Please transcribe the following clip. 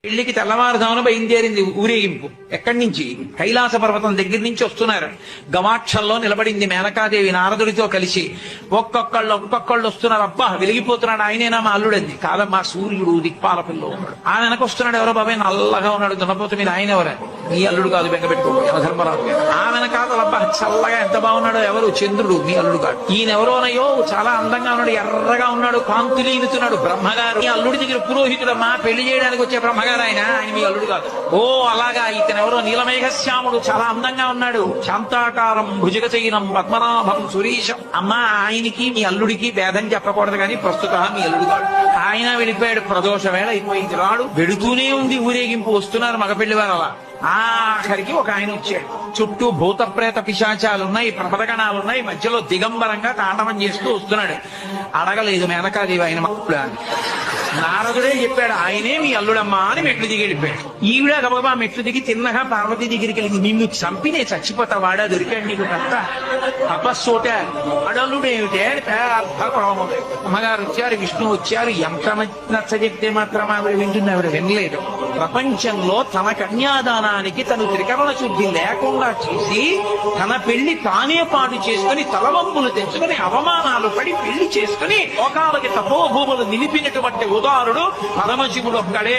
పెళ్లికి తెల్లవారుజామున బయలుదేరింది ఊరేగింపు. ఎక్కడి నుంచి? కైలాస పర్వతం దగ్గర నుంచి వస్తున్నారు. గవాక్షంలో నిలబడింది మేనకాదేవి నారదుడితో కలిసి. ఒక్కొక్కళ్ళు వస్తున్నారు. అబ్బా వెలిగిపోతున్నాడు, ఆయనేనా మా అల్లుడంది. కాదమ్మా, సూర్యుడు దిక్పాలకుల్లో ఉన్నాడు. ఆ వెనక వస్తున్నాడు. ఎవరో బాబాయ్ నల్లగా ఉన్నాడు, దున్నపోతు మీద ఆయన ఎవరా? మీ అల్లుడు కాదు, బెంగపెట్టుకోండి యమధర్మరాజు. ఆ వెనకాల అబ్బా చల్లగా ఎంత బాగున్నాడో, ఎవరు? చంద్రుడు, మీ అల్లుడు కాదు. ఈయనెవరోనయో చాలా అందంగా ఉన్నాడు, ఎర్రగా ఉన్నాడు, కాంతులు ఈనుతున్నాడు. బ్రహ్మగారు. మీ అల్లుడి దగ్గర పురోహితుడమ్మా, పెళ్లి చేయడానికి వచ్చే బ్రహ్మగారు ఆయన మీ అల్లుడు కాదు. ఓ అలాగా, ఇతను ఎవరో నీలమేఘశ్యాముడు, చాలా అందంగా ఉన్నాడు. శాంతాకారం భుజగచైనం పద్మనాభం సురీశం. అమ్మా, ఆయనకి మీ అల్లుడికి భేదం చెప్పకూడదు కానీ ప్రస్తుతం మీ అల్లుడు కాదు. ఆయన వెళ్ళిపోయాడు. ప్రదోష వేళ అయిపోయింది. రాడు వెడుతూనే ఉంది ఊరేగింపు. వస్తున్నారు మగపెళ్లి వారు. అలా ఆఖరికి ఒక ఆయన వచ్చాడు. చుట్టూ భూత ప్రేత పిశాచాలున్నాయి, ప్రపదగణాలున్నాయి. మధ్యలో దిగంబరంగా తాండవం చేస్తూ వస్తున్నాడు. అడగలేదు మేనకాదేవి ఆయన మక్కుడు అని. నారదుడే చెప్పాడు, ఆయనే మీ అల్లుడమ్మా అని మెట్లు దిగి వెళ్ళిపోయాడు. ఈవిడ గబగబా మెట్లు దిగి తిన్నగా పార్వతీ దగ్గరికి వెళ్ళింది. నిన్ను చంపినే చచ్చిపోతా, వాడా దొరికాడు నీకు కట్ట తపస్సోట అడల్లుడు ఏమిటే? అమ్మగారు వచ్చారు, విష్ణు వచ్చారు. ఎంత నచ్చ చెప్తే మాత్రం ఆవిడ వింటుంది. ఆవిడ వినలేదు. ప్రపంచంలో తన కన్యాదానానికి తను త్రికరణ శుద్ధి లేకుండా చేసి తన పెళ్లి తానే పాటు చేసుకుని తలవంపులు తెచ్చుకుని అవమానాలు పడి పెళ్లి చేసుకుని లోకాలకి తపోభూములు నిలిపినటువంటి ఉదారుడు పరమశివుడు ఒక్కడే.